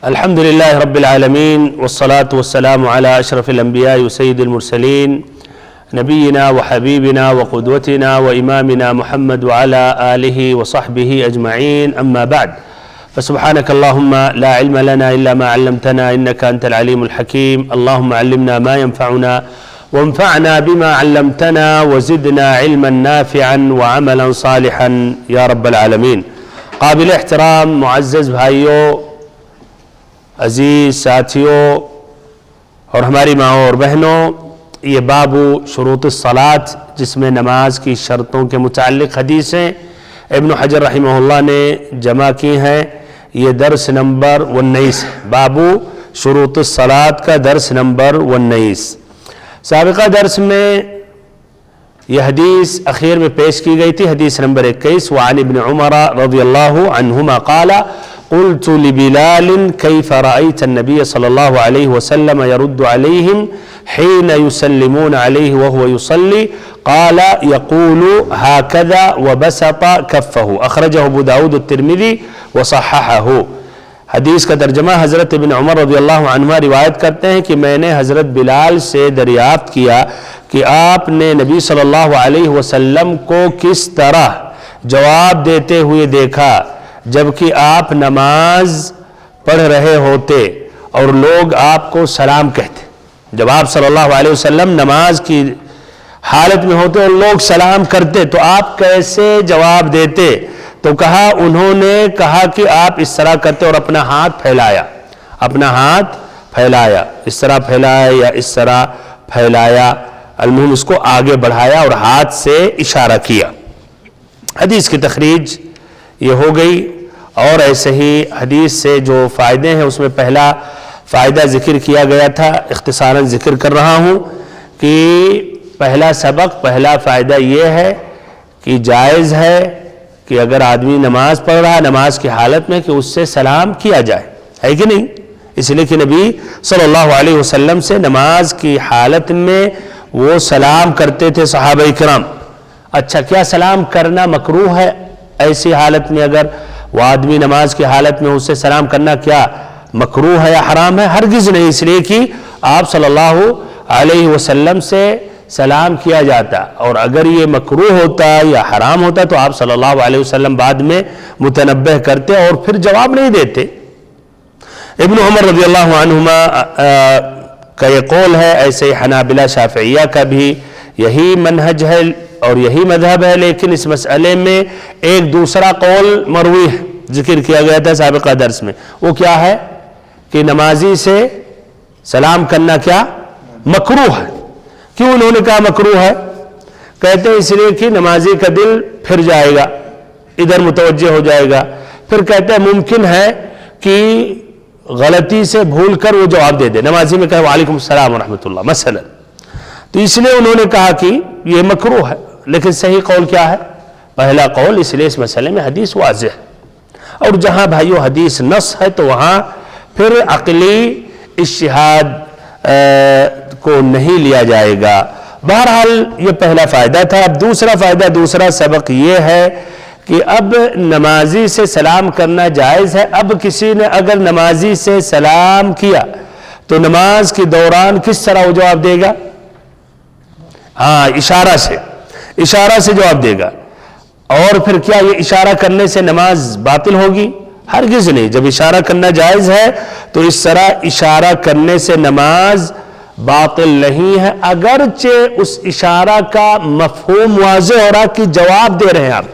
الحمد لله رب العالمين والصلاة والسلام على أشرف الأنبياء وسيد المرسلين نبينا وحبيبنا وقدوتنا وإمامنا محمد وعلى آله وصحبه أجمعين أما بعد فسبحانك اللهم لا علم لنا إلا ما علمتنا إنك أنت العليم الحكيم اللهم علمنا ما ينفعنا وانفعنا بما علمتنا وزدنا علما نافعا وعملا صالحا يا رب العالمين. قابل احترام معزز بھائیوں، عزیز ساتھیوں اور ہماری ماؤں اور بہنوں، یہ باب شروط الصلاۃ جس میں نماز کی شرطوں کے متعلق حدیثیں ابن حجر رحمہ اللہ نے جمع کی ہیں، یہ درس نمبر 19 باب شروط الصلاۃ کا درس نمبر 19. سابقہ درس میں یہ حدیث اخیر میں پیش کی گئی تھی، حدیث نمبر 21. وعن ابن عمر رضی اللہ عنہما قال قلت لبلال كيف رأيت النبي صلى الله عليه وسلم يرد عليهم حين يسلمون عليه وهو يصلي قال يقول هكذا وبسط كفه أخرجه أبو داود الترمذي وصححه. حدیث کا ترجمہ حضرت ابن عمر رضی اللہ عنہ روایت کرتے ہیں کہ میں نے حضرت بلال سے دریافت کیا کہ آپ نے نبی صلی اللہ علیہ وسلم کو کس طرح جواب دیتے ہوئے دیکھا جبکہ آپ نماز پڑھ رہے ہوتے اور لوگ آپ کو سلام کہتے. جب آپ صلی اللہ علیہ وسلم نماز کی حالت میں ہوتے اور لوگ سلام کرتے تو آپ کیسے جواب دیتے؟ تو کہا، انہوں نے کہا کہ آپ اس طرح کرتے اور اپنا ہاتھ پھیلایا، اس طرح پھیلایا یا اس طرح پھیلایا، المہم اس کو آگے بڑھایا اور ہاتھ سے اشارہ کیا. حدیث کی تخریج یہ ہو گئی. اور ایسے ہی حدیث سے جو فائدے ہیں اس میں پہلا فائدہ ذکر کیا گیا تھا، اختصاراً ذکر کر رہا ہوں کہ پہلا فائدہ یہ ہے کہ جائز ہے کہ اگر آدمی نماز پڑھ رہا ہے نماز کی حالت میں کہ اس سے سلام کیا جائے، ہے کہ نہیں؟ اس لیے کہ نبی صلی اللہ علیہ وسلم سے نماز کی حالت میں وہ سلام کرتے تھے صحابہ کرام. اچھا، کیا سلام کرنا مکروہ ہے ایسی حالت میں؟ اگر وہ آدمی نماز کی حالت میں اس سے سلام کرنا کیا مکروہ ہے یا حرام ہے؟ ہرگز نہیں، اس لیے کہ آپ صلی اللہ علیہ وسلم سے سلام کیا جاتا، اور اگر یہ مکروہ ہوتا یا حرام ہوتا تو آپ صلی اللہ علیہ وسلم بعد میں متنبہ کرتے اور پھر جواب نہیں دیتے. ابن عمر رضی اللہ عنہما کا یہ قول ہے، ایسے حنابلہ شافعیہ کا بھی یہی منہج ہے اور یہی مذہب ہے. لیکن اس مسئلے میں ایک دوسرا قول مروی ہے، ذکر کیا گیا تھا سابقہ درس میں. وہ کیا ہے کہ نمازی سے سلام کرنا کیا مکروہ ہے. کیوں انہوں نے کہا مکروہ ہے؟ کہتے ہیں اس لیے کہ نمازی کا دل پھر جائے گا، ادھر متوجہ ہو جائے گا. پھر کہتے ہیں ممکن ہے کہ غلطی سے بھول کر وہ جواب دے دے، نمازی میں کہے وعلیکم السلام ورحمۃ اللہ مثلا. تو اس لیے انہوں نے کہا کہ یہ مکروہ ہے. لیکن صحیح قول کیا ہے؟ پہلا قول، اس لیے اس مسئلے میں حدیث واضح ہے. اور جہاں بھائیو حدیث نص ہے تو وہاں پھر عقلی اجتہاد کو نہیں لیا جائے گا. بہرحال یہ پہلا فائدہ تھا. اب دوسرا سبق یہ ہے کہ اب نمازی سے سلام کرنا جائز ہے. اب کسی نے اگر نمازی سے سلام کیا تو نماز کے دوران کس طرح وہ جواب دے گا؟ اشارہ سے جواب دے گا. اور پھر کیا یہ اشارہ کرنے سے نماز باطل ہوگی؟ ہرگز نہیں. جب اشارہ کرنا جائز ہے تو اس طرح اشارہ کرنے سے نماز باطل نہیں ہے، اگرچہ اس اشارہ کا مفہوم واضح ہو رہا کہ جواب دے رہے ہیں آپ.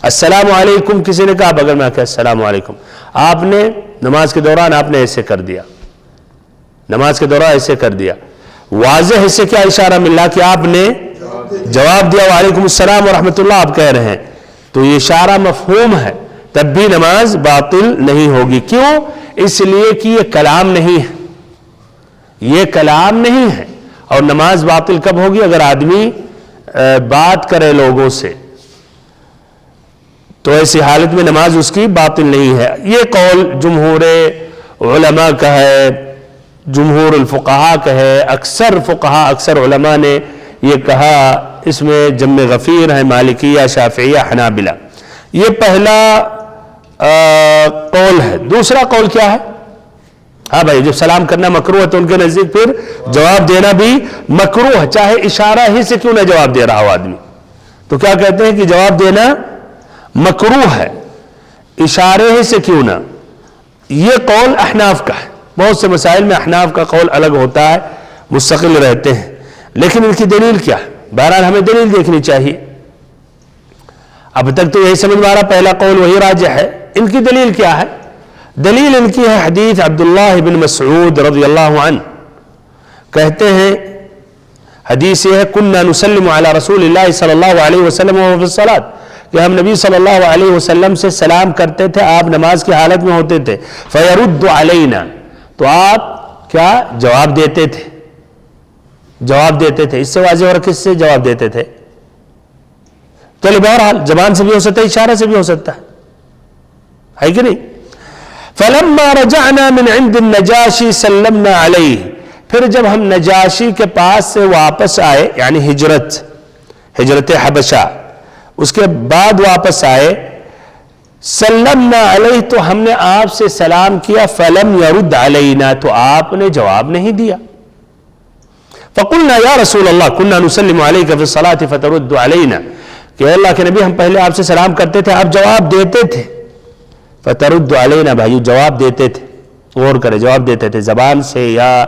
السلام علیکم کسی نے کہا، بغیر میں کہا السلام علیکم، آپ نے نماز کے دوران آپ نے ایسے کر دیا، واضح ہے سے کیا اشارہ ملا کہ آپ نے جواب دیا وعلیکم السلام ورحمۃ اللہ آپ کہہ رہے ہیں. تو یہ اشارہ مفہوم ہے، تب بھی نماز باطل نہیں ہوگی. کیوں؟ اس لیے کہ یہ کلام نہیں ہے. اور نماز باطل کب ہوگی؟ اگر آدمی بات کرے لوگوں سے، تو ایسی حالت میں نماز اس کی باطل نہیں ہے. یہ قول جمہور علماء کا ہے، جمہور الفقہاء کا ہے. اکثر علماء نے یہ کہا. اس میں جمع غفیر ہے، مالکیہ، شافعیہ، حنابلہ. یہ پہلا قول ہے. دوسرا قول کیا ہے؟ ہاں بھائی، جب سلام کرنا مکروہ ہے تو ان کے نزدیک پھر جواب دینا بھی مکروہ ہے، چاہے اشارہ ہی سے کیوں نہ جواب دے رہا ہو آدمی. تو کیا کہتے ہیں کہ جواب دینا مکروہ ہے، اشارے ہی سے کیوں نہ. یہ قول احناف کا ہے. بہت سے مسائل میں احناف کا قول الگ ہوتا ہے، مستقل رہتے ہیں، لیکن ان کی دلیل کیا ہے؟ بہرحال ہمیں دلیل دیکھنی چاہیے. اب تک تو یہی سمجھ میں آ رہا پہلا قول وہی راجح ہے. ان کی دلیل کیا ہے؟ دلیل ان کی ہے حدیث عبداللہ بن مسعود رضی اللہ عنہ. کہتے ہیں حدیث یہ ہے کننا نسلم علی رسول اللہ صلی اللہ علیہ وسلم وهو فی الصلاۃ، کہ ہم نبی صلی اللہ علیہ وسلم سے سلام کرتے تھے، آپ نماز کی حالت میں ہوتے تھے. فیرد علینا، تو آپ کیا جواب دیتے تھے؟ جواب دیتے تھے. اس سے واضح اور کس سے جواب دیتے تھے؟ چلو بہرحال زبان سے بھی ہو سکتا ہے، اشارہ سے بھی ہو سکتا ہے کہ نہیں. فلما رجعنا من عند النجاشی سلمنا علیہ، پھر جب ہم نجاشی کے پاس سے واپس آئے، یعنی ہجرت حبشہ، اس کے بعد واپس آئے، سلمنا علیہ، تو ہم نے آپ سے سلام کیا. فلم يرد علینا، تو آپ نے جواب نہیں دیا. فقلنا یا رسول اللہ كنا نسلم علیک فی الصلاۃ فترد علینا، کہ اللہ کے نبی ہم پہلے آپ سے سلام کرتے تھے، آپ جواب دیتے تھے. فترد علینا، بھائیو جواب دیتے تھے. غور کرے، جواب دیتے تھے زبان سے یا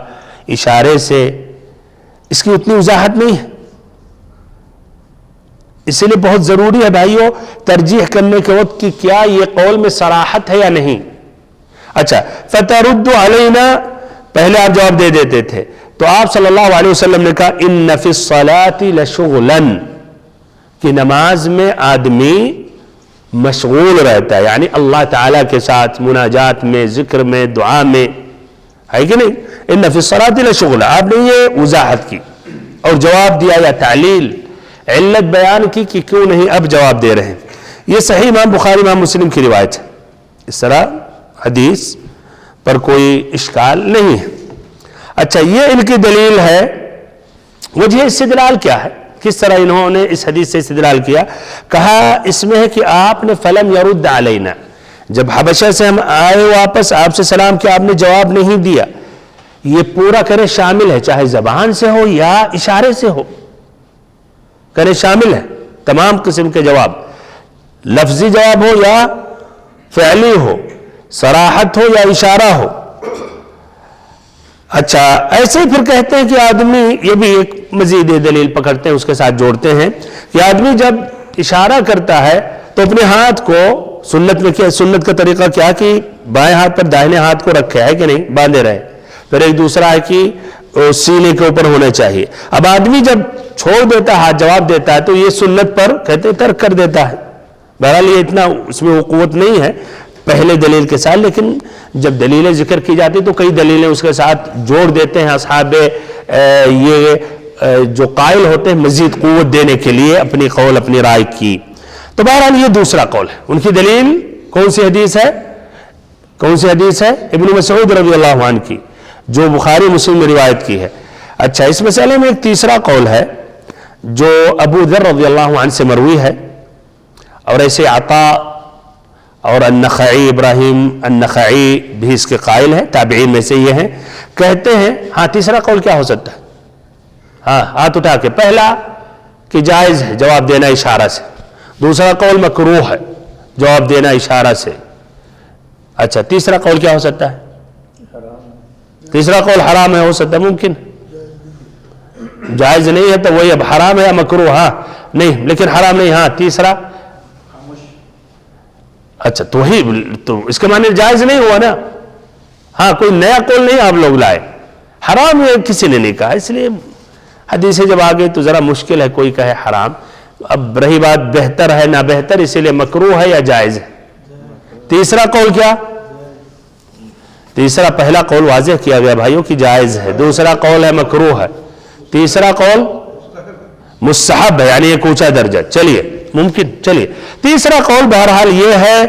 اشارے سے. اس کی اتنی وضاحت نہیں ہے، اس لیے بہت ضروری ہے بھائیو ترجیح کرنے کے وقت کہ کیا یہ قول میں صراحت ہے یا نہیں. اچھا، فترد علینا، پہلے آپ جواب دے دیتے تھے. تو آپ صلی اللہ علیہ وسلم نے کہا ان فی الصلاۃ لشغلا، کہ نماز میں آدمی مشغول رہتا ہے، یعنی اللہ تعالیٰ کے ساتھ مناجات میں، ذکر میں، دعا میں، ہے کہ نہیں. ان فی الصلاۃ لشغلا، آپ نے یہ وضاحت کی اور جواب دیا یا تعلیل، علت بیان کی کہ کیوں نہیں اب جواب دے رہے ہیں. یہ صحیح امام بخاری امام مسلم کی روایت ہے، اس طرح حدیث پر کوئی اشکال نہیں ہے. اچھا، یہ ان کی دلیل ہے. وجہ استدلال کیا ہے؟ کس طرح انہوں نے اس حدیث سے استدلال کیا؟ کہا اس میں ہے کہ آپ نے فلم یرد علینا، جب حبشہ سے ہم آئے واپس، آپ سے سلام کیا، آپ نے جواب نہیں دیا. یہ پورا کرے شامل ہے، چاہے زبان سے ہو یا اشارے سے ہو، کرے شامل ہے تمام قسم کے جواب، لفظی جواب ہو یا فعلی ہو، صراحت ہو یا اشارہ ہو. اچھا، ایسے ہی پھر کہتے ہیں کہ آدمی، یہ بھی ایک مزید دلیل پکڑتے ہیں، اس کے ساتھ جوڑتے ہیں کہ آدمی جب اشارہ کرتا ہے تو اپنے ہاتھ کو، سنت میں کیا، سنت کا طریقہ کیا کہ بائیں ہاتھ پر داہنے ہاتھ کو رکھے، ہے کہ نہیں، باندھے رہے. پھر ایک دوسرا ہے کہ سینے کے اوپر ہونا چاہیے. اب آدمی جب چھوڑ دیتا ہے، ہاتھ جواب دیتا ہے، تو یہ سنت پر کہتے ہیں ترک کر دیتا ہے. بہرحال یہ اتنا اس میں وہ قوت نہیں ہے پہلے دلیل کے ساتھ، لیکن جب دلیلیں ذکر کی جاتی تو کئی دلیلیں اس کے ساتھ جوڑ دیتے ہیں اصحاب یہ جو قائل ہوتے ہیں مزید قوت دینے کے لیے اپنی قول، اپنی رائے کی. تو بہرحال یہ دوسرا قول ہے. ان کی دلیل کون سی حدیث ہے؟ کون سی حدیث ہے؟ ابن مسعود رضی اللہ عنہ کی، جو بخاری مسلم میں روایت کی ہے. اچھا، اس مسئلے میں ایک تیسرا قول ہے جو ابو ذر رضی اللہ عنہ سے مروی ہے، اور ایسے عطا اور النخعی، ابراہیم النخعی بھی اس کے قائل ہیں، تابعین میں سے یہ ہیں. کہتے ہیں، ہاں تیسرا قول کیا ہو سکتا ہے؟ ہاں ہاتھ اٹھا کے. پہلا کہ جائز ہے جواب دینا اشارہ سے، دوسرا قول مکروہ ہے جواب دینا اشارہ سے. اچھا، تیسرا قول کیا ہو سکتا ہے؟ تیسرا قول حرام ہے، ہو سکتا ہے، ممکن جائز نہیں ہے تو وہی اب حرام ہے یا مکروہ؟ ہاں نہیں، لیکن حرام نہیں. ہاں تیسرا، اچھا تو وہی، تو اس کے معنی جائز نہیں ہوا نا. ہاں کوئی نیا قول نہیں آپ لوگ لائے، حرام ہے کسی نے نہیں کہا. اس لیے حدیثیں جب آ گئی تو ذرا مشکل ہے کوئی کہے حرام. اب رہی بات بہتر ہے نہ بہتر، اسی لیے مکروہ ہے یا جائز ہے. تیسرا قول کیا؟ تیسرا، پہلا قول واضح کیا گیا بھائیوں کی جائز ہے، دوسرا قول ہے مکروہ ہے، تیسرا قول مستحب ہے، یعنی ایک اونچا درجہ. چلیے ممکن، چلیے تیسرا قول بہرحال یہ ہے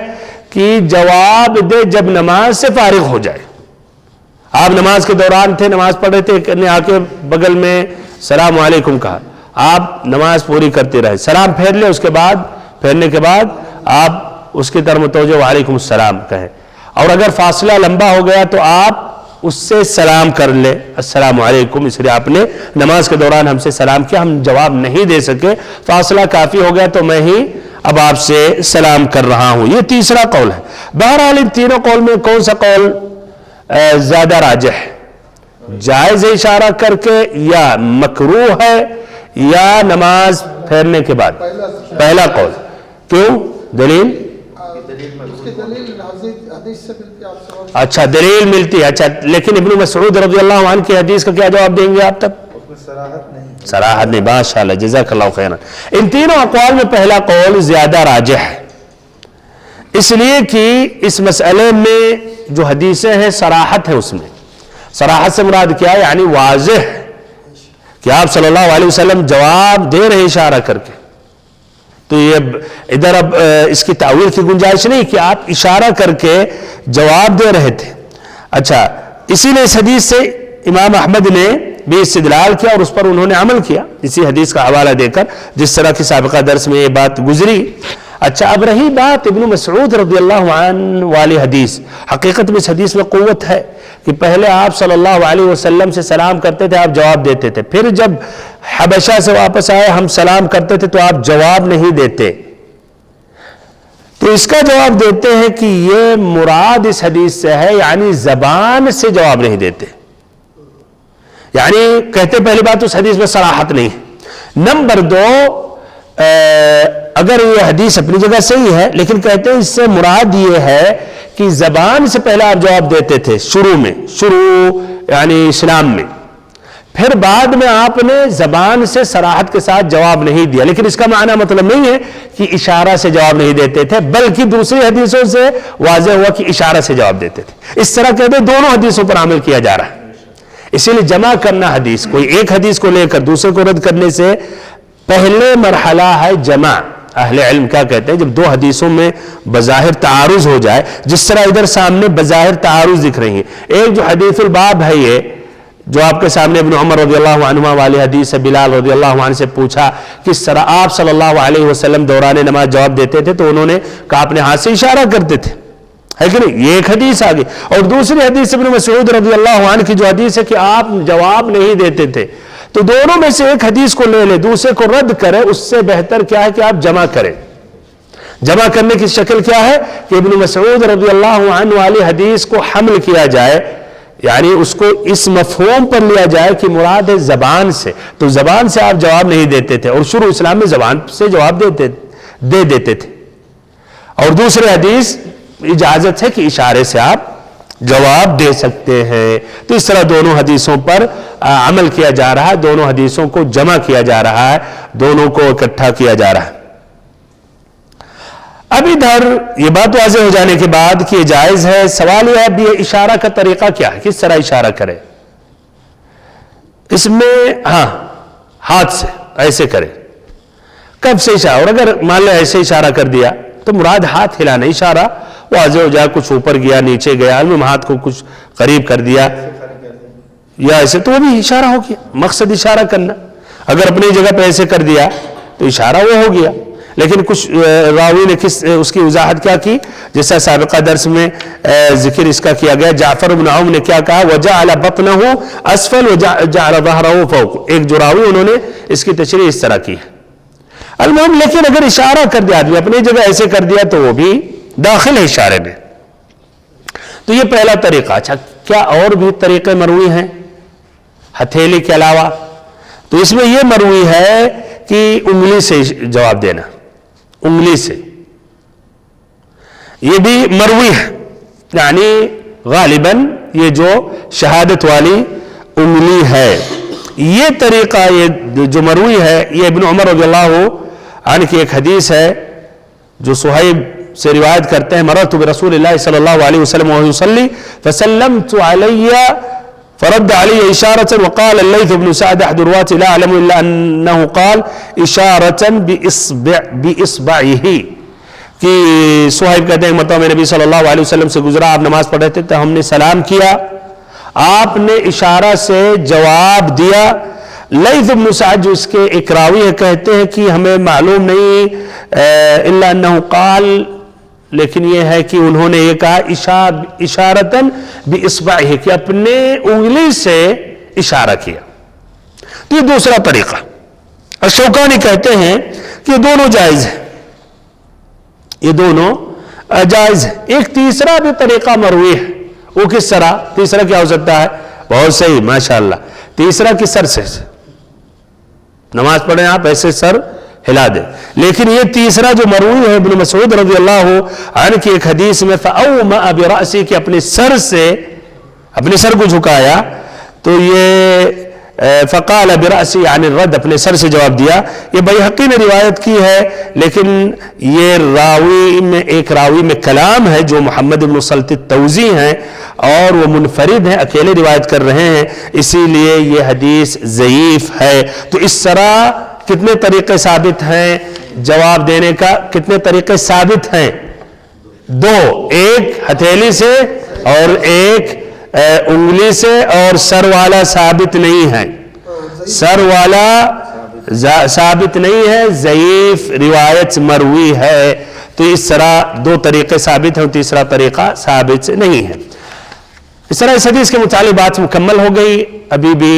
کہ جواب دے جب نماز سے فارغ ہو جائے. آپ نماز کے دوران تھے، نماز پڑھ رہے تھے، نے آ کے بغل میں السلام علیکم کہا، آپ نماز پوری کرتے رہے، سلام پھیر لے، اس کے بعد پھیرنے کے بعد آپ اس کی طرف متوجہ وعلیکم السلام کہیں. اور اگر فاصلہ لمبا ہو گیا تو آپ اس سے سلام کر لے، السلام علیکم، اس لیے آپ نے نماز کے دوران ہم سے سلام کیا، ہم جواب نہیں دے سکے، فاصلہ کافی ہو گیا تو میں ہی اب آپ سے سلام کر رہا ہوں. یہ تیسرا قول ہے. بہرحال ان تینوں قول میں کون سا قول زیادہ راجح ہے؟ جائز اشارہ کر کے یا مکروہ ہے یا نماز پھیرنے کے بعد؟ پہلا قول. کیوں؟ دلیل؟ اچھا دلیل ملتی ہے. اچھا لیکن ابن مسعود رضی اللہ عنہ کی حدیث کا کیا جواب دیں گے آپ تب؟ صراحت نہیں. ماشاءاللہ جزاک اللہ خیرا. ان تینوں اقوال میں پہلا قول زیادہ راجح ہے، اس لیے کہ اس مسئلے میں جو حدیثیں ہیں صراحت ہے، اس میں صراحت سے مراد کیا ہے؟ یعنی واضح کہ آپ صلی اللہ علیہ وسلم جواب دے رہے اشارہ کر کے. تو یہ ادھر اب اس کی تعویل کی گنجائش نہیں کہ آپ اشارہ کر کے جواب دے رہے تھے. اچھا اسی لیے اس حدیث سے امام احمد نے بھی استدلال کیا اور اس پر انہوں نے عمل کیا اسی حدیث کا حوالہ دے کر، جس طرح کی سابقہ درس میں یہ بات گزری. اچھا اب رہی بات ابن مسعود رضی اللہ عنہ والی حدیث، حقیقت میں اس حدیث میں قوت ہے کہ پہلے آپ صلی اللہ علیہ وسلم سے سلام کرتے تھے، آپ جواب دیتے تھے، پھر جب حبشہ سے واپس آئے ہم سلام کرتے تھے تو آپ جواب نہیں دیتے. تو اس کا جواب دیتے ہیں کہ یہ مراد اس حدیث سے ہے، یعنی زبان سے جواب نہیں دیتے، یعنی کہتے پہلی بات اس حدیث میں صراحت نہیں ہے. نمبر دو، اگر یہ حدیث اپنی جگہ صحیح ہے لیکن کہتے ہیں اس سے مراد یہ ہے کہ زبان سے پہلے آپ جواب دیتے تھے شروع یعنی اسلام میں، پھر بعد میں آپ نے زبان سے صراحت کے ساتھ جواب نہیں دیا. لیکن اس کا معنی مطلب نہیں ہے کہ اشارہ سے جواب نہیں دیتے تھے، بلکہ دوسری حدیثوں سے واضح ہوا کہ اشارہ سے جواب دیتے تھے. اس طرح کہتے ہیں دونوں حدیثوں پر عمل کیا جا رہا ہے. اسی لیے جمع کرنا حدیث، کوئی ایک حدیث کو لے کر دوسرے کو رد کرنے سے پہلے مرحلہ ہے جمع. اہل علم کیا کہتے ہیں؟ جب دو حدیثوں میں بظاہر تعارض ہو جائے، جس طرح ادھر سامنے بظاہر تعارض دکھ رہی ہیں. ایک جو حدیث الباب ہے یہ جو آپ کے سامنے ابن عمر رضی اللہ عنہما والی حدیث ہے، بلال رضی اللہ عنہ سے پوچھا کس طرح آپ صلی اللہ علیہ وسلم دوران نماز جواب دیتے تھے، تو انہوں نے کہا اپنے ہاتھ سے اشارہ کرتے تھے، ہے کہ نہیں؟ یہ ایک حدیث آگئی. اور دوسری حدیث ابن مسعود رضی اللہ عنہ کی جو حدیث ہے کہ آپ جواب نہیں دیتے تھے. تو دونوں میں سے ایک حدیث کو لے لے، دوسرے کو رد کرے، اس سے بہتر کیا ہے کہ آپ جمع کریں. جمع کرنے کی شکل کیا ہے کہ ابن مسعود رضی اللہ عنہ والی حدیث کو حمل کیا جائے، یعنی اس کو اس مفہوم پر لیا جائے کہ مراد ہے زبان سے. تو زبان سے آپ جواب نہیں دیتے تھے اور شروع اسلام میں زبان سے جواب دے دیتے تھے. اور دوسرے حدیث اجازت ہے کہ اشارے سے آپ جواب دے سکتے ہیں. تو اس طرح دونوں حدیثوں پر عمل کیا جا رہا ہے، دونوں حدیثوں کو جمع کیا جا رہا ہے، دونوں کو اکٹھا کیا جا رہا ہے. اب ادھر یہ بات واضح ہو جانے کے بعد کہ یہ جائز ہے، سوال یہ ہے اب یہ اشارہ کا طریقہ کیا ہے، کس طرح اشارہ کرے؟ اس میں ہاتھ سے ایسے کرے. کب سے اشارہ؟ اور اگر مان لیں ایسے اشارہ کر دیا تو مراد ہاتھ ہلانا، اشارہ واضح ہو جائے، کچھ اوپر گیا نیچے گیا، ہاتھ کو کچھ قریب کر دیا یا ایسے، تو وہ بھی اشارہ ہو گیا. مقصد اشارہ کرنا. اگر اپنی جگہ پہ ایسے کر دیا تو اشارہ وہ ہو گیا. لیکن کچھ راوی نے اس کی وضاحت کیا کی، جیسا سابقہ درس میں ذکر اس کا کیا گیا. جعفر بن عون نے کیا کہا؟ وَجَعَلَ بَطْنَهُ أَسْفَلْ وَجَعَلَ ظَهْرَهُ فَوْقَ. ایک جو راوی انہوں نے اس کی تشریح اس طرح کی ہے. المهم لیکن اگر اشارہ کر دیا آدمی اپنی جگہ ایسے کر دیا تو وہ بھی داخل ہے اشارے میں. تو یہ پہلا طریقہ. اچھا کیا اور بھی طریقے مروی ہیں ہتھیلی کے علاوہ؟ تو اس میں یہ مروی ہے کہ انگلی سے جواب دینا، انگلی سے، یہ بھی مروی ہے. یعنی غالباً یہ جو شہادت والی انگلی ہے، یہ طریقہ یہ جو مروی ہے یہ ابن عمر رضی اللہ عنہ کی ایک حدیث ہے جو صہیب سے روایت کرتے ہیں. مررت برسول اللہ صلی اللہ علیہ وسلم وهو يصلي فسلمت علي فرد علي إشارة وقال الليث بن سعد أحد الرواة لا أعلم إلا أنه قال إشارة بإصبعه. کہ صہیب کہتے ہیں مرتبہ میں نبی صلی اللہ علیہ وسلم سے گزرا، آپ نماز پڑھ رہے تھے تو ہم نے سلام کیا، آپ نے اشارہ سے جواب دیا. لیث بن سعد جو اس کے اکراوی ہے کہتے ہیں کہ ہمیں معلوم نہیں الا انه قال لیکن یہ ہے کہ انہوں نے یہ کہا اشارتن باصبعہ کہ اپنے انگلی سے اشارہ کیا. تو یہ دوسرا طریقہ. الشوکانی کہتے ہیں کہ یہ دونوں جائز ہیں, یہ دونوں جائز ہیں. ایک تیسرا بھی طریقہ مروی ہے. وہ کس طرح؟ تیسرا کیا ہو سکتا ہے؟ بہت صحیح ماشاءاللہ. تیسرا کہ سر سے نماز پڑھیں آپ ایسے سر ہلا دیں. لیکن یہ تیسرا جو مروی ہے ابن مسعود رضی اللہ عنہ کی ایک حدیث میں فأومأ برأسی کہ اپنے سر سے اپنے سر کو جھکایا, تو یہ فقال برأسی یعنی الرد اپنے سر سے جواب دیا. یہ بیہقی نے روایت کی ہے, لیکن یہ راوی میں ایک راوی میں کلام ہے جو محمد بن سلط التوزی ہیں اور وہ منفرد ہیں, اکیلے روایت کر رہے ہیں, اسی لیے یہ حدیث ضعیف ہے. تو اس طرح کتنے طریقے ثابت ہیں جواب دینے کا؟ کتنے طریقے ثابت ہیں؟ دو, ایک ہتھیلی سے اور ایک انگلی سے, اور سر والا ثابت نہیں ہے. سر والا ثابت نہیں ہے, ضعیف روایت مروی ہے. تو اس طرح دو طریقے ثابت ہیں اور تیسرا طریقہ ثابت نہیں ہے. اس طرح اس حدیث کے متعلق بات مکمل ہو گئی. ابھی بھی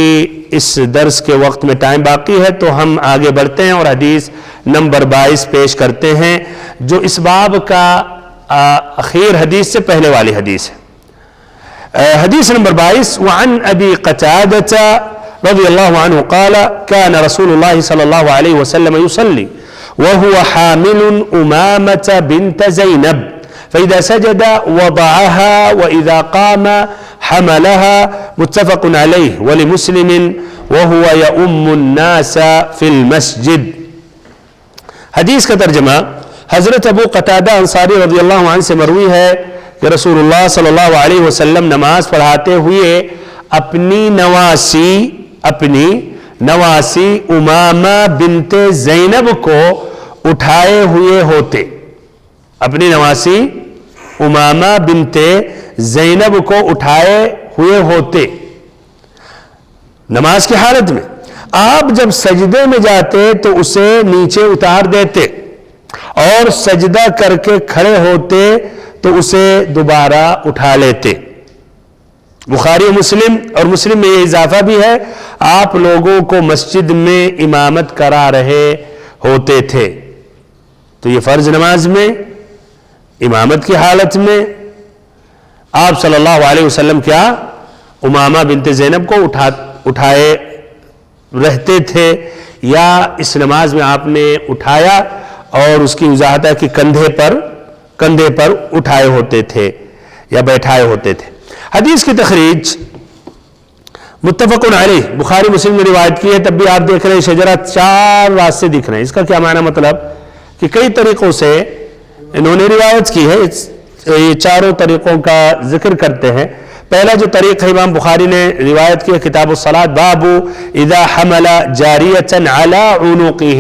اس درس کے وقت میں ٹائم باقی ہے, تو ہم آگے بڑھتے ہیں اور حدیث نمبر 22 پیش کرتے ہیں جو اس باب کا اخیر حدیث سے پہلے والی حدیث ہے. حدیث نمبر 22 وعن ابی قتادة رضی اللہ عنہ قال كان رسول اللہ صلی اللہ علیہ وسلم يصلي وهو حامل امامة بنت زینب فإذا سجد وضعها وإذا قام حملها متفق عليه ولمسلم وهو يؤم الناس في المسجد. حدیث کا ترجمہ حضرت ابو قتادہ انصاری رضی اللہ عنہ سے مروی ہے کہ رسول اللہ صلی اللہ علیہ وسلم نماز پڑھاتے ہوئے اپنی نواسی امامہ بنت زینب کو اٹھائے ہوئے ہوتے. اپنی نواسی امامہ بنت زینب کو اٹھائے ہوئے ہوتے نماز کی حالت میں. آپ جب سجدے میں جاتے تو اسے نیچے اتار دیتے, اور سجدہ کر کے کھڑے ہوتے تو اسے دوبارہ اٹھا لیتے. بخاری و مسلم, اور مسلم میں یہ اضافہ بھی ہے, آپ لوگوں کو مسجد میں امامت کرا رہے ہوتے تھے. تو یہ فرض نماز میں امامت کی حالت میں آپ صلی اللہ علیہ وسلم کیا امامہ بنت زینب کو اٹھائے رہتے تھے, یا اس نماز میں آپ نے اٹھایا, اور اس کی وضاحت ہے کہ کندھے پر اٹھائے ہوتے تھے یا بیٹھائے ہوتے تھے. حدیث کی تخریج متفق علیہ بخاری مسلم نے روایت کی ہے. تب بھی آپ دیکھ رہے ہیں شجرہ 4 راستے دکھ رہے ہیں. اس کا کیا معنی؟ مطلب کہ کئی طریقوں سے انہوں نے روایت کی ہے. یہ چاروں طریقوں کا ذکر کرتے ہیں. پہلا جو طریق ہے امام بخاری نے روایت کی ہے کتاب الصلاۃ, باب اذا حمل جاریۃ علی عنقہ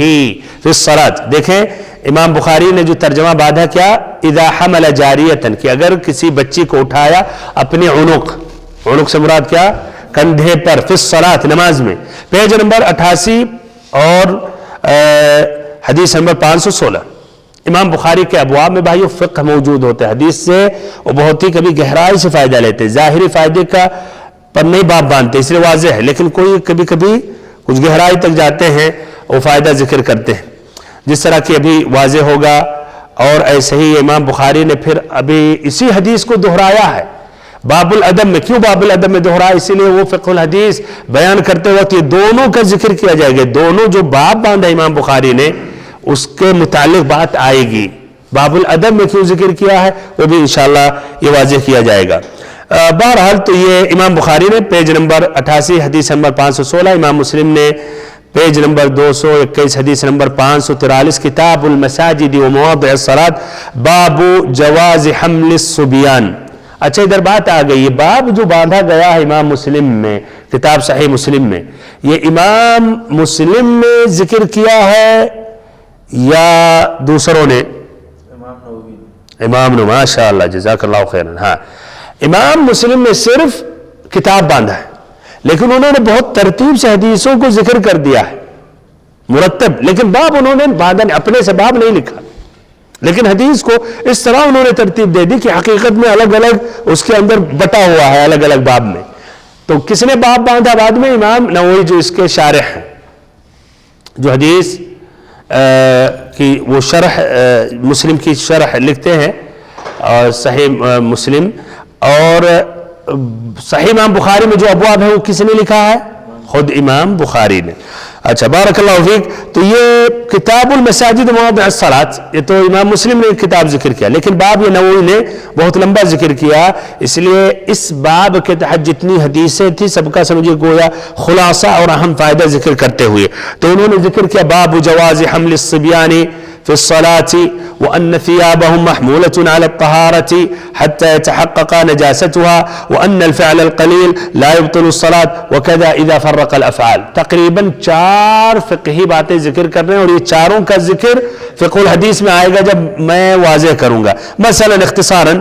فی الصلاۃ. دیکھیں امام بخاری نے جو ترجمہ باندھا کیا, اذا حمل جاریۃ, کہ اگر کسی بچی کو اٹھایا اپنے عنق سے مراد کیا؟ کندھے پر, فی الصلاۃ نماز میں. پیج نمبر 88 اور حدیث نمبر 516. امام بخاری کے ابواب میں بھائیو فقہ موجود ہوتے ہیں. حدیث سے وہ بہت ہی کبھی گہرائی سے فائدہ لیتے ہیں. ظاہری فائدے کا پر نہیں باب باندھتے, اس لیے واضح ہے, لیکن کوئی کبھی کچھ گہرائی تک جاتے ہیں, وہ فائدہ ذکر کرتے ہیں جس طرح کہ ابھی واضح ہوگا. اور ایسے ہی امام بخاری نے پھر ابھی اسی حدیث کو دہرایا ہے باب الادب میں. کیوں باب الادب میں دہرایا؟ اسی لیے وہ فقہ الحدیث بیان کرتے وقت یہ دونوں کا ذکر کیا جائے گا. دونوں جو باب باندھا امام بخاری نے اس کے متعلق بات آئے گی. باب الادب میں کیوں ذکر کیا ہے وہ بھی انشاءاللہ یہ واضح کیا جائے گا. بہرحال تو یہ امام بخاری نے پیج نمبر 88 حدیث نمبر 516, امام مسلم نے پیج نمبر 221 حدیث نمبر 543, کتاب المساجد و مواضع الصلاۃ, باب جواز حمل الصبیان. اچھا ادھر بات آ گئی, یہ باب جو باندھا گیا ہے امام مسلم میں کتاب صحیح مسلم میں, یہ امام مسلم نے ذکر کیا ہے یا دوسروں نے؟ امام نے. ماشاء اللہ جزاک اللہ خیرا. ہاں امام مسلم نے صرف کتاب باندھا ہے, لیکن انہوں نے بہت ترتیب سے حدیثوں کو ذکر کر دیا ہے مرتب, لیکن باب انہوں نے باندھا, اپنے سے باب نہیں لکھا. لیکن حدیث کو اس طرح انہوں نے ترتیب دے دی کہ حقیقت میں الگ الگ اس کے اندر بٹا ہوا ہے الگ الگ باب میں. تو کس نے باب باندھا بعد میں؟ امام نووی جو اس کے شارح ہیں، جو حدیث کی وہ شرح مسلم کی شرح لکھتے ہیں اور صحیح مسلم اور صحیح امام بخاری میں جو ابواب ہے وہ کس نے لکھا ہے؟ خود امام بخاری نے. اچھا بارک اللہ فیک. تو یہ کتاب المساجد مواضع الصلاۃ، یہ تو امام مسلم نے کتاب ذکر کیا، لیکن باب یہ نووی نے بہت لمبا ذکر کیا، اس لیے اس باب کے تحت جتنی حدیثیں تھیں سب کا سمجھے گویا خلاصہ اور اہم فائدہ ذکر کرتے ہوئے. تو انہوں نے ذکر کیا باب جواز حمل الصبیان في الصلاة وأن ثيابهم محمولة على الطهارة حتى يتحقق نجاستها وأن الفعل القليل لا يبطل الصلاة وكذا إذا فرق الأفعال. تقریباً 4 فقہی باتیں ذکر کر رہے ہیں اور یہ چاروں کا ذکر فقہ الحدیث میں آئے گا جب میں واضح کروں گا. مثلا اختصاراً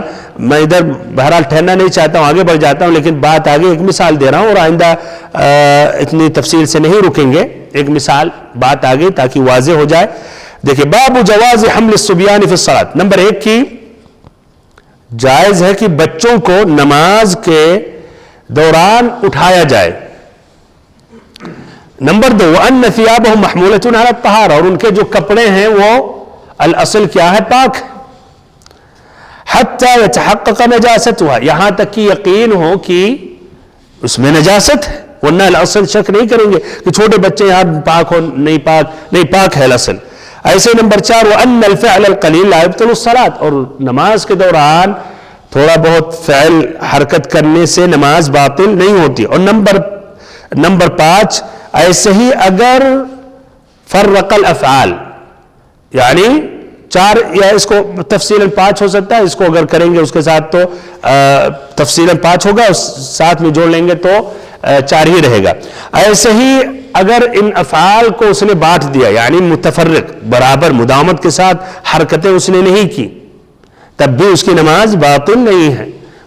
میں ادھر بہرحال ٹھہرنا نہیں چاہتا ہوں، آگے بڑھ جاتا ہوں، لیکن بات آگے ایک مثال دے رہا ہوں اور آئندہ اتنی تفصیل سے نہیں رکیں گے. ایک مثال بات آگے تاکہ واضح ہو جائے. دیکھیں باب جواز حمل الصبیان فی الصلاۃ. نمبر 1 کی جائز ہے کہ بچوں کو نماز کے دوران اٹھایا جائے. نمبر 2 وَأَنَّ ثِيَابَهُمْ مَحْمُولَةٌ عَلَى الطَّهَارَةِ، اور ان کے جو کپڑے ہیں وہ الاصل کیا ہے؟ پاک. حَتَّى يَتَحَقَّقَ نَجَاسَتُهَا، یہاں تک کہ یقین ہو کہ اس میں نجاست ہے، ورنہ الاصل شک نہیں کریں گے کہ چھوٹے بچے یہاں پاک ہو نہیں پاک ہے الاصل. ایسے نمبر 4 وَأَنَّ الْفِعْلَ الْقَلِيلَ لَا يُبْطِلُ الصَّلَاةَ، اور نماز کے دوران تھوڑا بہت فعل حرکت کرنے سے نماز باطل نہیں ہوتی. اور نمبر 5 ایسے ہی اگر فرق الافعال، یعنی 4 یا اس کو تفصیلاً 5 ہو سکتا ہے، اس کو اگر کریں گے اس کے ساتھ تو تفصیلاً 5 ہوگا، ساتھ میں جوڑ لیں گے تو 4 ہی رہے گا. ایسے ہی اگر ان افعال کو اس نے بانٹ دیا، یعنی متفرق برابر مداومت کے ساتھ حرکتیں اس نے نہیں کی، تب بھی اس کی نماز باطل نہیں ہے.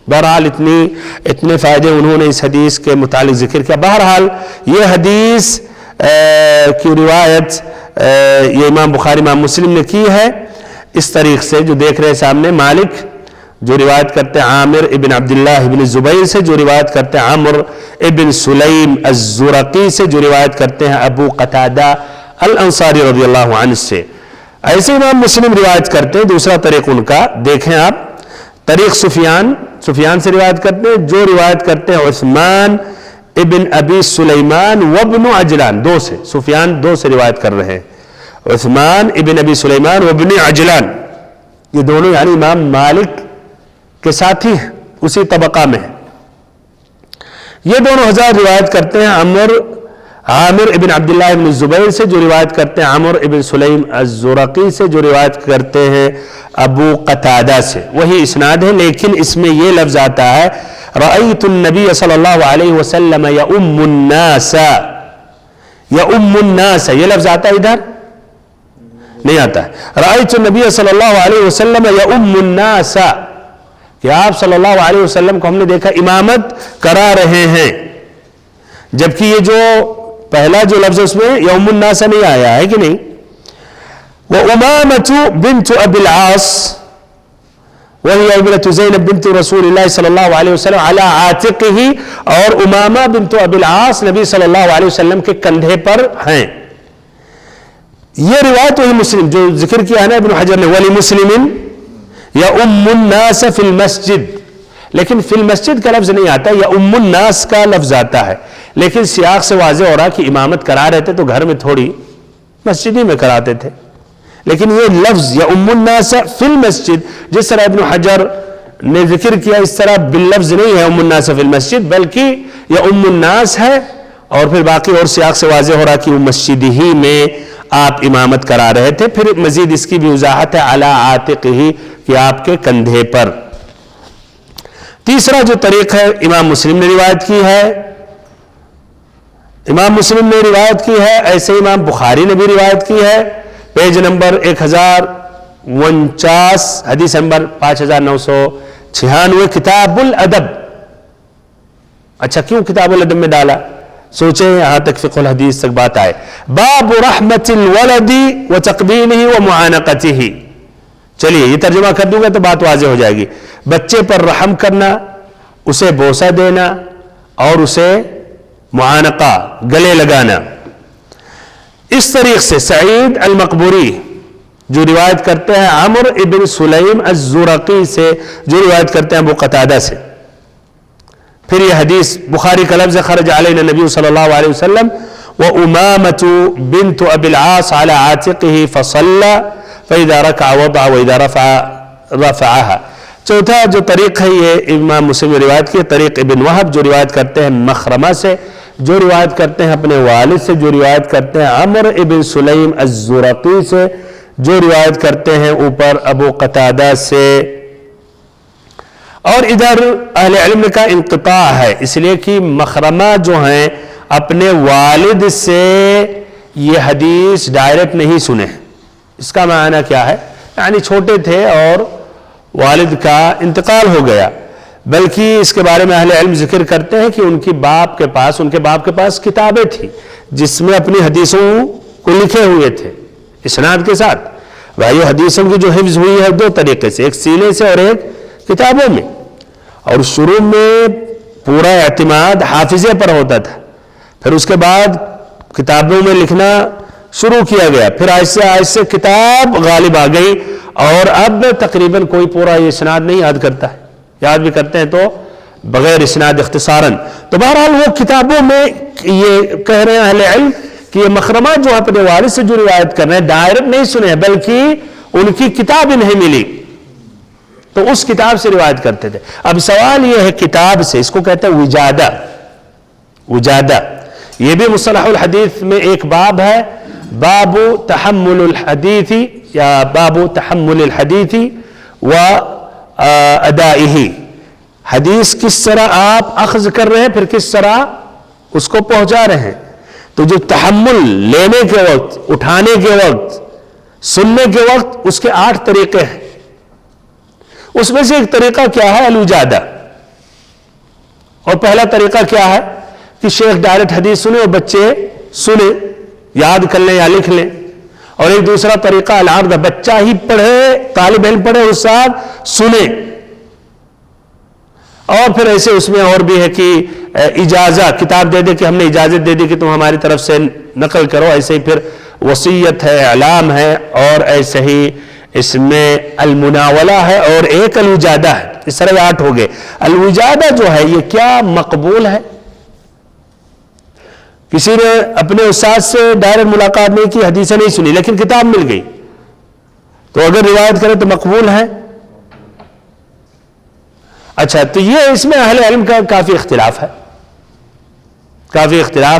بہرحال اتنے فائدے انہوں نے اس حدیث کے متعلق ذکر کیا. بہرحال یہ حدیث کی روایت یہ امام بخاری امام مسلم نے کی ہے اس طریق سے جو دیکھ رہے سامنے. مالک جو روایت کرتے ہیں عامر ابن عبداللہ ابن زبیر سے، جو روایت کرتے ہیں عمر ابن سلیم الزرقی سے، جو روایت کرتے ہیں ابو قتادہ الانصاری رضی اللہ عنہ سے. ایسے امام مسلم روایت کرتے ہیں دوسرا طریق ان کا دیکھیں آپ، طریق سفیان سے روایت کرتے ہیں، جو روایت کرتے ہیں عثمان ابن ابی سلیمان وابن عجلان، 2 سے سفیان 2 سے روایت کر رہے ہیں، عثمان ابن ابی سلیمان وابن عجلان، یہ دونوں یعنی امام مالک کے ساتھی ہیں، اسی طبقہ میں ہیں. یہ دونوں حضرات روایت کرتے ہیں عامر ابن عبداللہ ابن زبیر سے، جو روایت کرتے ہیں عمر ابن سلیم الزرقی سے، جو روایت کرتے ہیں ابو قتادہ سے. وہی اسناد ہے لیکن اس میں یہ لفظ آتا ہے رأیت النبی صلی اللہ علیہ وسلم یؤم الناس، یہ لفظ آتا ہے ادھر نہیں آتا ہے. رأیت النبی صلی اللہ علیہ وسلم یؤم الناس، کہ آپ صلی اللہ علیہ وسلم کو ہم نے دیکھا امامت کرا رہے ہیں، جبکہ یہ جو پہلا جو لفظ اس میں یوم الناس نہیں آیا ہے کہ نہیں. وَأُمَامَةُ بِنْتُ أَبِي الْعَاصِ وَهِيَ ابْنَةُ زَيْنَبْ بِنْتُ رَسُولِ اللَّهِ صلی اللہ علیہ وسلم عَلَىٰ عَاتِقِهِ، اور امامہ بنت ابی العاص نبی صلی اللہ علیہ وسلم کے کندھے پر ہیں. یہ روایت وہی مسلم جو ذکر کیا ہے نا ابن حجر نے، وَلِمُسْلِمٍ یؤم الناس فی المسجد، لیکن فی المسجد کا لفظ نہیں آتا، یؤم الناس کا لفظ آتا ہے. لیکن سیاق سے واضح ہو رہا کہ امامت کرا رہے تھے تو گھر میں تھوڑی مسجد ہی میں کراتے تھے. لیکن یہ لفظ یؤم الناس فی المسجد جس طرح ابن حجر نے ذکر کیا اس طرح باللفظ نہیں ہے یؤم الناس فی المسجد، بلکہ یؤم الناس ہے. اور پھر باقی اور سیاق سے واضح ہو رہا کہ وہ مسجد ہی میں آپ امامت کرا رہے تھے. پھر مزید اس کی بھی وضاحت ہے علی عاتقہ، کہ آپ کے کندھے پر. تیسرا جو طریق ہے امام مسلم نے روایت کی ہے، ایسے امام بخاری نے بھی روایت کی ہے. پیج نمبر 1049 حدیث نمبر 5996 کتاب الادب. اچھا کیوں کتاب الادب میں ڈالا؟ سوچیں یہاں تک فقہ الحدیث تک بات آئے. باب رحمت الولد وتقبیلہ ومعانقتہ، چلیے یہ ترجمہ کر دوں گا تو بات واضح ہو جائے گی. بچے پر رحم کرنا، اسے بوسہ دینا اور اسے معانقہ گلے لگانا. اس طریق سے سعید المقبوری جو روایت کرتے ہیں عمرو ابن سلیم الزرقی سے، جو روایت کرتے ہیں ابو قتادہ سے. پھر یہ حدیث بخاری کا لفظ خرج علینا نبی صلی اللہ علیہ وسلم وأمامة بنت أبي العاص على عاتقه فصلى فإذا ركع وضع وإذا رفعها. چوتھا جو طریق ہے یہ امام مسلم روایت کی طریق ابن وہب جو روایت کرتے ہیں مخرمہ سے، جو روایت کرتے ہیں اپنے والد سے، جو روایت کرتے ہیں عمرو ابن سلیم الزرقی سے، جو روایت کرتے ہیں اوپر ابو قتادہ سے. اور ادھر اہل علم نے کہا انقطاع ہے، اس لیے کہ مخرمہ جو ہیں اپنے والد سے یہ حدیث ڈائریکٹ نہیں سنے. اس کا معنی کیا ہے؟ یعنی چھوٹے تھے اور والد کا انتقال ہو گیا، بلکہ اس کے بارے میں اہل علم ذکر کرتے ہیں کہ ان کے باپ کے پاس کتابیں تھیں جس میں اپنی حدیثوں کو لکھے ہوئے تھے اسناد کے ساتھ. بھائیو حدیثوں کی جو حفظ ہوئی ہے دو طریقے سے، ایک سینے سے اور ایک کتابوں میں. اور شروع میں پورا اعتماد حافظے پر ہوتا تھا، پھر اس کے بعد کتابوں میں لکھنا شروع کیا گیا، پھر آہستہ آہستہ کتاب غالب آ گئی اور اب تقریباً کوئی پورا یہ اسناد نہیں یاد کرتا ہے، یاد بھی کرتے ہیں تو بغیر اسناد اختصاراً. تو بہرحال وہ کتابوں میں یہ کہہ رہے ہیں اہل علم کہ یہ مخرمہ جو اپنے والد سے جو روایت کر رہے ہیں ڈائریکٹ نہیں سنے بلکہ ان کی کتاب انہیں ملی تو اس کتاب سے روایت کرتے تھے. اب سوال یہ ہے کتاب سے، اس کو کہتے ہیں وجادہ. یہ بھی مصطلح الحدیث میں ایک باب ہے، باب تحمل الحدیث یا باب تحمل الحدیث و ادائہ. حدیث کس طرح آپ اخذ کر رہے ہیں، پھر کس طرح اس کو پہنچا رہے ہیں. تو جو تحمل لینے کے وقت، اٹھانے کے وقت، سننے کے وقت، اس کے 8 طریقے ہیں. اس میں سے ایک طریقہ کیا ہے؟ الوجادہ. اور پہلا طریقہ کیا ہے کہ شیخ ڈائریکٹ حدیث سنے اور بچے سنے، یاد کر لیں یا لکھ لیں. اور ایک دوسرا طریقہ العرض، بچہ ہی پڑھے، طالب علم پڑھے، استاد سنے. اور پھر ایسے اس میں اور بھی ہے کہ اجازہ، کتاب دے دے کہ ہم نے اجازت دے دی کہ تم ہماری طرف سے نقل کرو. ایسے ہی پھر وصیت ہے، اعلام ہے، اور ایسے ہی اس میں المناولہ ہے اور ایک الوجادہ ہے. اس طرح 8 ہو گئے. الوجادہ جو ہے یہ کیا مقبول ہے؟ کسی نے اپنے استاد سے ڈائریکٹ ملاقات نہیں کی، حدیثیں نہیں سنی، لیکن کتاب مل گئی، تو اگر روایت کرے تو مقبول ہے. اچھا، تو یہ اس میں اہل علم کا کافی اختلاف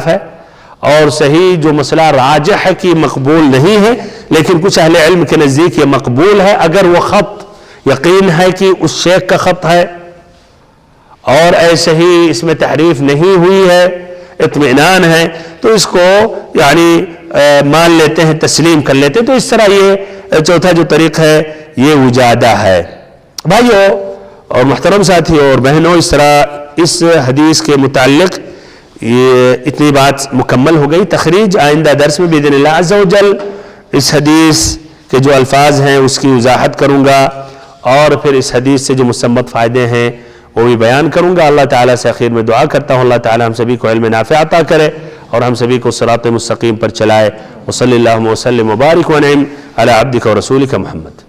ہے اور صحیح جو مسئلہ راجح ہے کہ مقبول نہیں ہے، لیکن کچھ اہل علم کے نزدیک یہ مقبول ہے اگر وہ خط یقین ہے کہ اس شیخ کا خط ہے اور ایسے ہی اس میں تحریف نہیں ہوئی ہے، اطمینان ہے، تو اس کو یعنی مان لیتے ہیں، تسلیم کر لیتے ہیں. تو اس طرح یہ چوتھا جو طریق ہے یہ وجادہ ہے. بھائیو اور محترم ساتھیوں اور بہنوں، اس طرح اس حدیث کے متعلق یہ اتنی بات مکمل ہو گئی. تخریج آئندہ درس میں باذن اللہ عز و جل اس حدیث کے جو الفاظ ہیں اس کی وضاحت کروں گا اور پھر اس حدیث سے جو مستنبط فائدے ہیں وہ بھی بیان کروں گا. اللہ تعالیٰ سے اخیر میں دعا کرتا ہوں اللہ تعالیٰ ہم سبھی کو علم نافع عطا کرے اور ہم سبھی کو صراط مستقیم پر چلائے. وصلی اللہ وسلم وبارک ونعم علی عبدک و رسولک محمد.